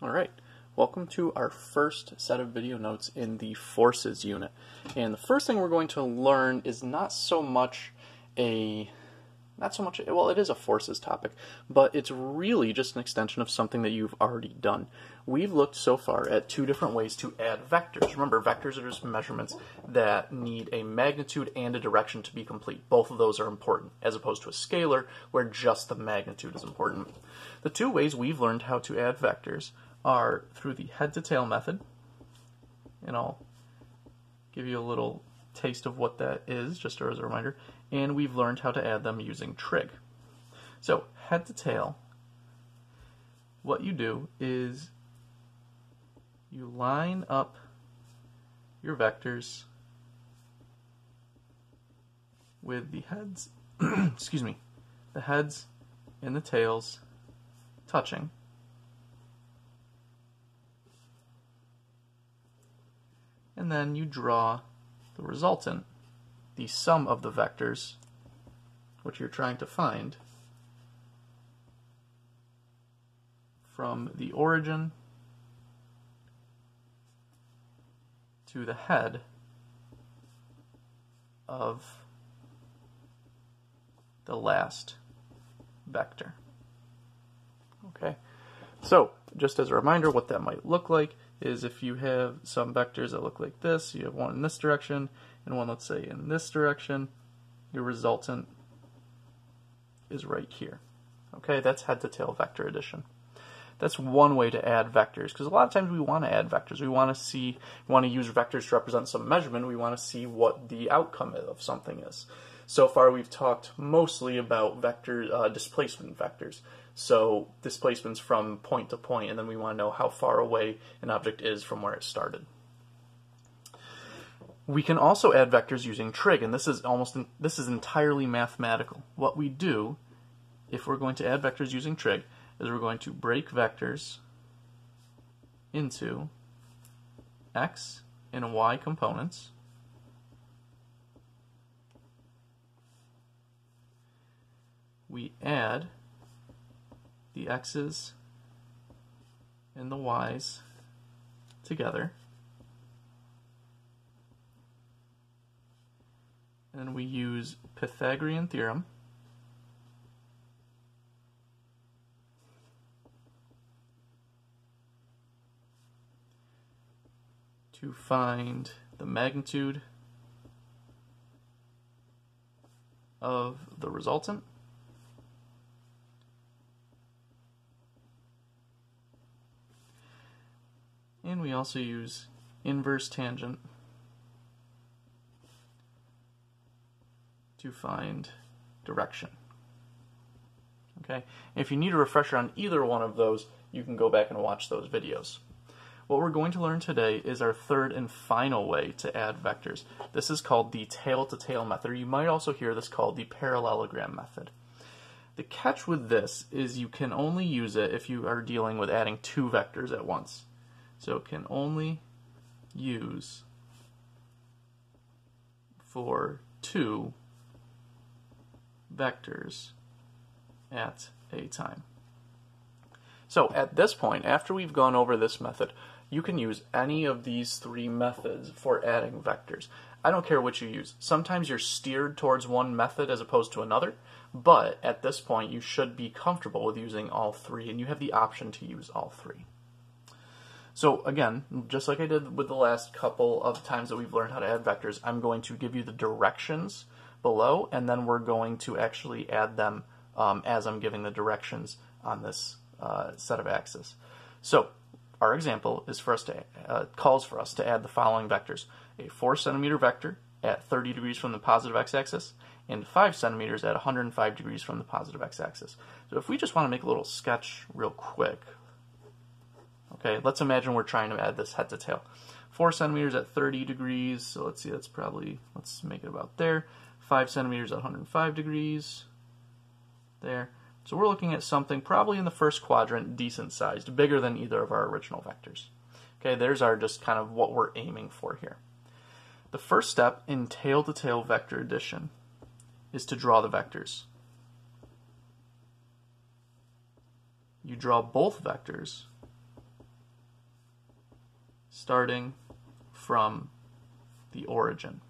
Alright, welcome to our first set of video notes in the forces unit. And the first thing we're going to learn is well, it is a forces topic, but it's really just an extension of something that you've already done. We've looked so far at two different ways to add vectors. Remember, vectors are just measurements that need a magnitude and a direction to be complete. Both of those are important, as opposed to a scalar, where just the magnitude is important. The two ways we've learned how to add vectors are through the head-to-tail method, and I'll give you a little taste of what that is, just as a reminder, and we've learned how to add them using trig. So, head to tail, what you do is you line up your vectors with the heads, excuse me, the heads and the tails touching. And then you draw the resultant, the sum of the vectors, which you're trying to find, from the origin to the head of the last vector. Okay, so just as a reminder, what that might look like is if you have some vectors that look like this, you have one in this direction and one, let's say, in this direction, your resultant is right here. Okay, that's head-to-tail vector addition. That's one way to add vectors, because a lot of times we want to add vectors. We want to use vectors to represent some measurement. We want to see what the outcome of something is. So far, we've talked mostly about displacement vectors. So displacements from point to point, and then we want to know how far away an object is from where it started. We can also add vectors using trig, and this is entirely mathematical. What we do, if we're going to add vectors using trig, is we're going to break vectors into x and y components. We add the x's and the y's together, and we use Pythagorean theorem to find the magnitude of the resultant. And we also use inverse tangent to find direction. Okay? If you need a refresher on either one of those, you can go back and watch those videos. What we're going to learn today is our third and final way to add vectors. This is called the tail-to-tail method. You might also hear this called the parallelogram method. The catch with this is you can only use it if you are dealing with adding two vectors at once. So it can only use for two vectors at a time. So at this point, after we've gone over this method, you can use any of these three methods for adding vectors. I don't care which you use. Sometimes you're steered towards one method as opposed to another, but at this point you should be comfortable with using all three, and you have the option to use all three. So again, just like I did with the last couple of times that we've learned how to add vectors, I'm going to give you the directions below, and then we're going to actually add them as I'm giving the directions on this set of axes. So our example is calls for us to add the following vectors: a 4 centimeter vector at 30 degrees from the positive x-axis, and 5 centimeters at 105 degrees from the positive x-axis. So if we just want to make a little sketch real quick, okay, let's imagine we're trying to add this head to tail. 4 centimeters at 30 degrees, so let's see, let's make it about there. 5 centimeters at 105 degrees, there. So we're looking at something probably in the first quadrant, decent sized, bigger than either of our original vectors. Okay, there's our just kind of what we're aiming for here. The first step in tail-to-tail vector addition is to draw the vectors. You draw both vectors starting from the origin.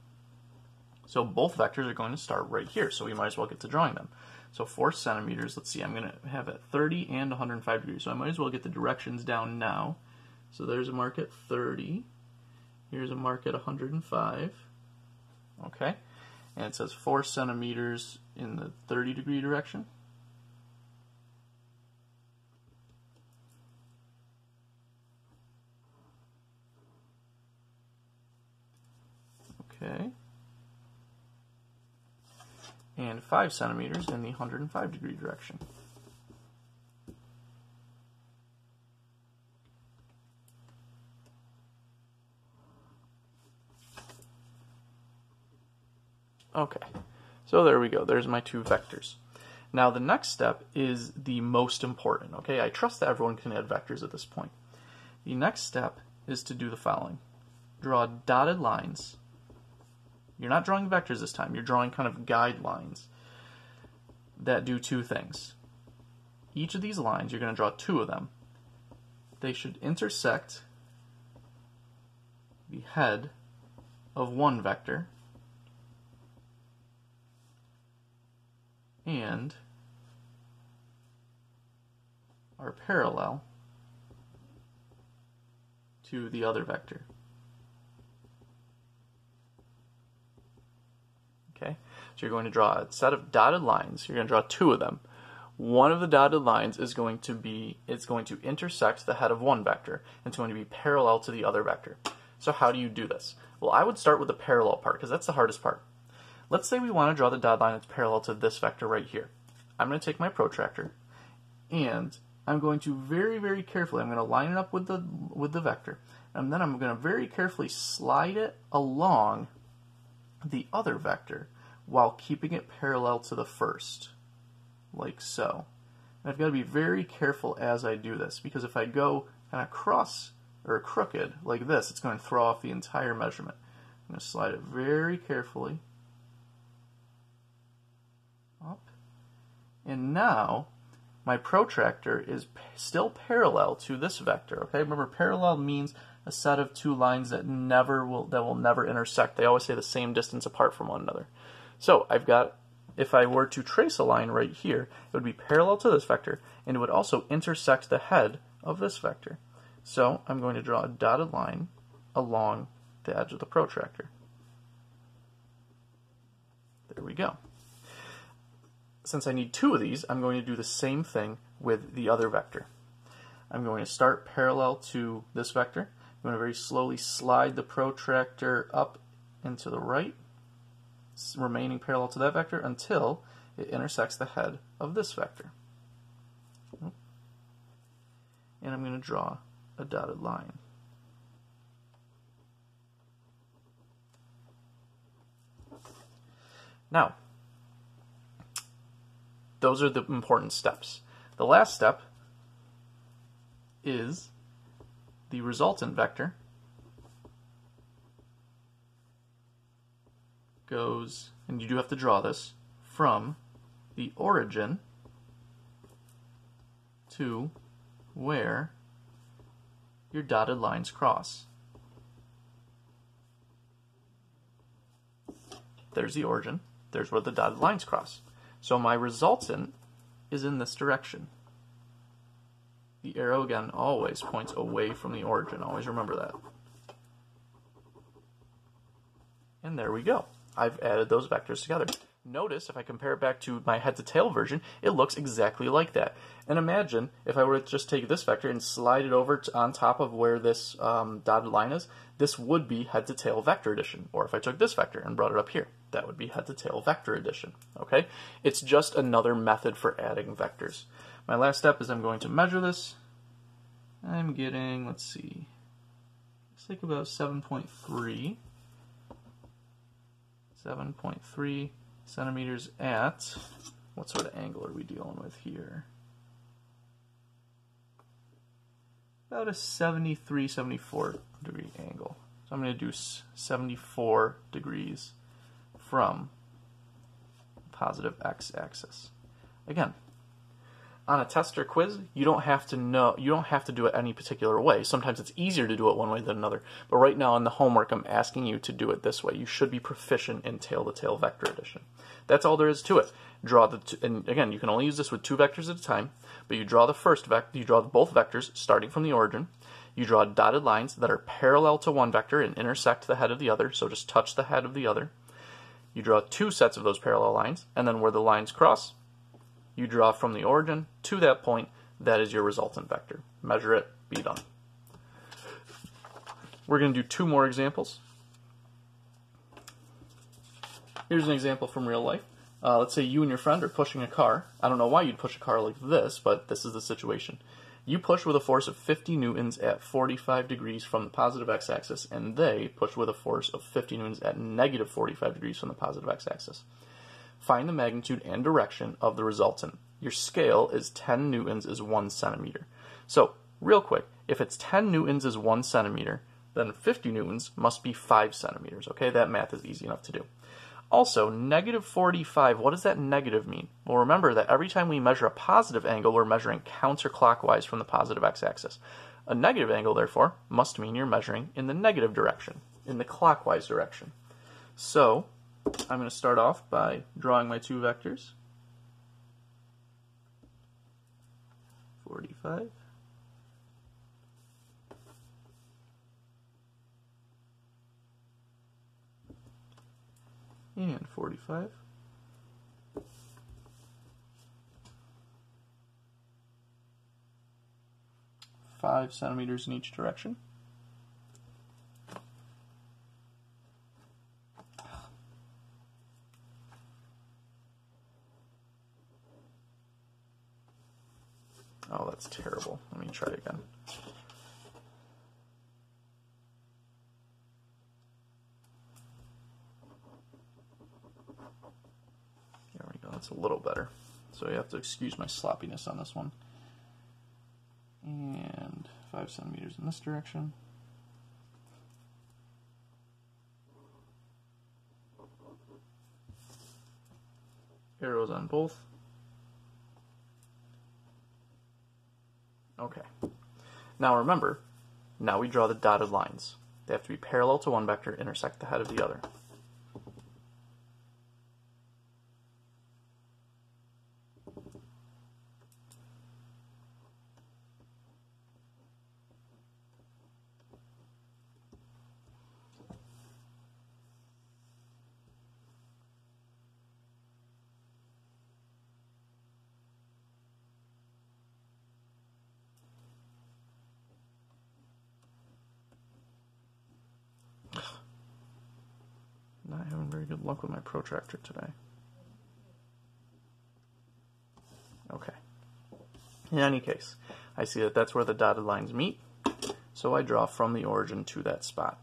So both vectors are going to start right here, so we might as well get to drawing them. So 4 centimeters, let's see, I'm going to have it 30 and 105 degrees, so I might as well get the directions down now. So there's a mark at 30, here's a mark at 105, okay? And it says 4 centimeters in the 30 degree direction. Okay. And 5 centimeters in the 105 degree direction. Okay, so there we go. There's my 2 vectors. Now the next step is the most important. Okay, I trust that everyone can add vectors at this point. The next step is to do the following. Draw dotted lines. You're not drawing vectors this time. You're drawing kind of guidelines that do 2 things. Each of these lines, you're going to draw 2 of them. They should intersect the head of one vector and are parallel to the other vector. Okay, so you're going to draw a set of dotted lines. You're going to draw 2 of them. One of the dotted lines is going to be, it's going to intersect the head of one vector. It's going to be parallel to the other vector. So how do you do this? Well, I would start with the parallel part because that's the hardest part. Let's say we want to draw the dotted line that's parallel to this vector right here. I'm going to take my protractor and I'm going to very, very carefully, I'm going to line it up with the vector, and then I'm going to very carefully slide it along the other vector while keeping it parallel to the first, like so. And I've got to be very careful as I do this, because if I go kind of cross or crooked like this, it's going to throw off the entire measurement. I'm going to slide it very carefully up, and now my protractor is still parallel to this vector. Okay, remember, parallel means a set of 2 lines that will never intersect. They always say the same distance apart from one another. So I've got, if I were to trace a line right here, it would be parallel to this vector, and it would also intersect the head of this vector. So I'm going to draw a dotted line along the edge of the protractor. There we go. Since I need 2 of these, I'm going to do the same thing with the other vector. I'm going to start parallel to this vector. I'm going to very slowly slide the protractor up and to the right, remaining parallel to that vector until it intersects the head of this vector. And I'm going to draw a dotted line. Now, those are the important steps. The last step is the resultant vector goes, and you do have to draw this, from the origin to where your dotted lines cross. There's the origin, there's where the dotted lines cross. So my resultant is in this direction. The arrow, again, always points away from the origin. Always remember that. And there we go. I've added those vectors together. Notice, if I compare it back to my head to tail version, it looks exactly like that. And imagine if I were to just take this vector and slide it over on top of where this dotted line is, this would be head to tail vector addition. Or if I took this vector and brought it up here, that would be head to tail vector addition. Okay? It's just another method for adding vectors. My last step is I'm going to measure this. I'm getting, let's see, looks like about 7.3 centimeters at, what sort of angle are we dealing with here? About a 73, 74 degree angle. So I'm going to do 74 degrees from positive x-axis. Again, On a test or quiz, you don't have to do it any particular way. Sometimes it's easier to do it one way than another. But right now in the homework, I'm asking you to do it this way. You should be proficient in tail-to-tail vector addition. That's all there is to it. And again, you can only use this with 2 vectors at a time, but you draw the first vector, you draw both vectors starting from the origin. You draw dotted lines that are parallel to one vector and intersect the head of the other, so just touch the head of the other. You draw 2 sets of those parallel lines, and then where the lines cross, you draw from the origin to that point. That is your resultant vector. Measure it, be done. We're going to do 2 more examples. Here's an example from real life. Let's say you and your friend are pushing a car. I don't know why you'd push a car like this, but this is the situation. You push with a force of 50 newtons at 45 degrees from the positive x-axis, and they push with a force of 50 newtons at negative 45 degrees from the positive x-axis. Find the magnitude and direction of the resultant. Your scale is 10 newtons is 1 centimeter. So, real quick, if it's 10 newtons is 1 centimeter, then 50 newtons must be 5 centimeters. Okay, that math is easy enough to do. Also, negative 45, what does that negative mean? Well, remember that every time we measure a positive angle, we're measuring counterclockwise from the positive x-axis. A negative angle, therefore, must mean you're measuring in the negative direction, in the clockwise direction. So, I'm going to start off by drawing my 2 vectors. 45. And 45. Five centimeters in each direction. Oh, that's terrible. Let me try again. There we go. That's a little better. So you have to excuse my sloppiness on this one. And 5 centimeters in this direction. Arrows on both. Okay. Now remember, now we draw the dotted lines. They have to be parallel to one vector, intersect the head of the other. Not having very good luck with my protractor today. Okay. In any case, I see that that's where the dotted lines meet, so I draw from the origin to that spot.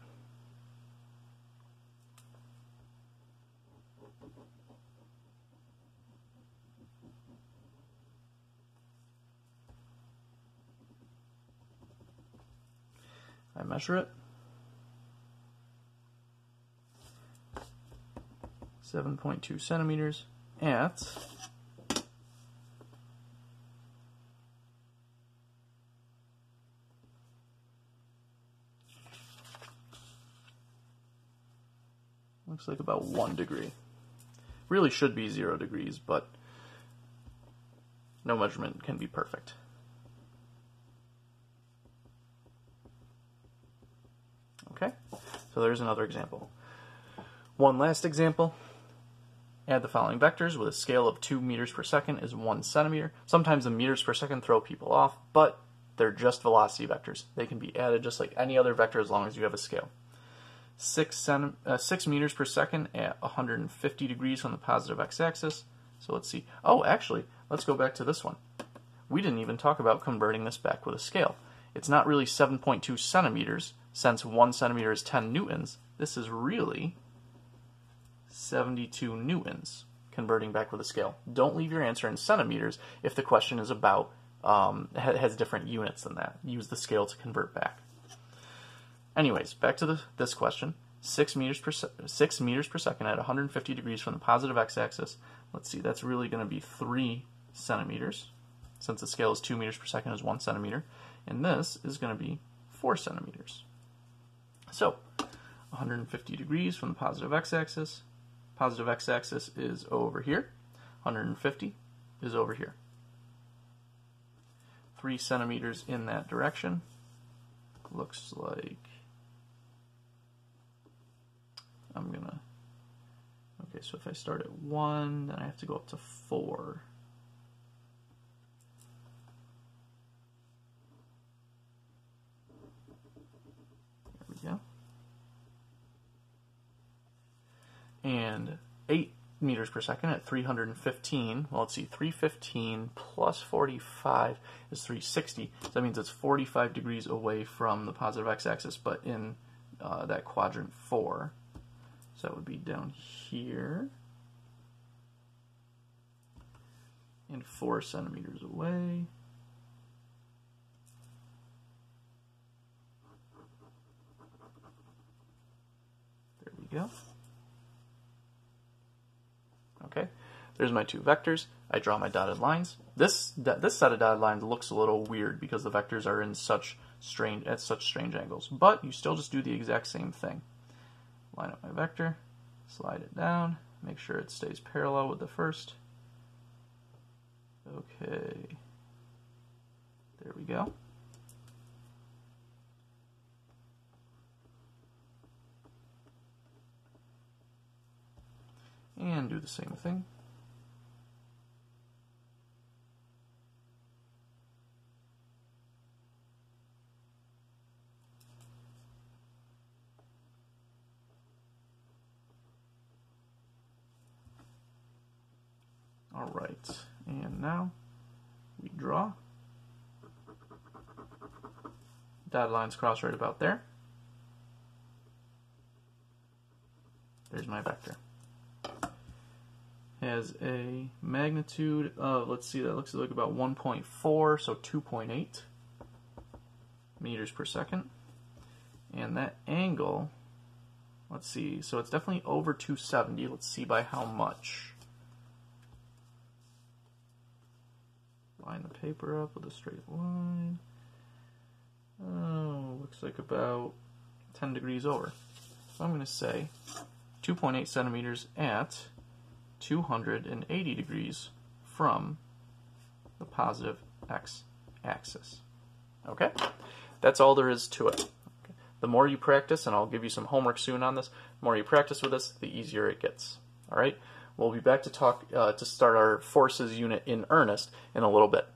I measure it. 7.2 centimeters at looks like about 1 degree. Really should be 0 degrees, but no measurement can be perfect. Okay, so there's another example. One last example. Add the following vectors with a scale of 2 meters per second is 1 centimeter. Sometimes the meters per second throw people off, but they're just velocity vectors. They can be added just like any other vector as long as you have a scale. 6 meters per second at 150 degrees on the positive x-axis. So let's see. Oh, actually, let's go back to this one. We didn't even talk about converting this back with a scale. It's not really 7.2 centimeters, since 1 centimeter is 10 newtons. This is really 72 newtons, converting back with a scale. Don't leave your answer in centimeters if the question is about, has different units than that. Use the scale to convert back. Anyways, back to this question. 6 meters per second at 150 degrees from the positive x-axis. Let's see, that's really going to be 3 centimeters. since the scale is 2 meters per second, is 1 centimeter. And this is going to be 4 centimeters. So 150 degrees from the positive x-axis. Positive x-axis is over here. 150 is over here. 3 centimeters in that direction. Looks like I'm gonna, okay, so if I start at 1, then I have to go up to 4. There we go. And 8 meters per second at 315. Well, let's see, 315 plus 45 is 360. So that means it's 45 degrees away from the positive x-axis, but in that quadrant 4. So that would be down here. And 4 centimeters away. There we go. Okay, there's my 2 vectors. I draw my dotted lines. This set of dotted lines looks a little weird because the vectors are in such strange angles. But you still just do the exact same thing. Line up my vector, slide it down, make sure it stays parallel with the first. Okay, there we go. And do the same thing. All right, and now we draw. Dotted lines cross right about there. There's my vector. Has a magnitude of, let's see, that looks like about 1.4, so 2.8 meters per second. And that angle, let's see, so it's definitely over 270. Let's see by how much. Line the paper up with a straight line. Oh, looks like about 10 degrees over. So I'm going to say 2.8 centimeters at 280 degrees from the positive x-axis. Okay? That's all there is to it. Okay. The more you practice, and I'll give you some homework soon on this, the more you practice with this, the easier it gets. All right? We'll be back to talk to start our forces unit in earnest in a little bit.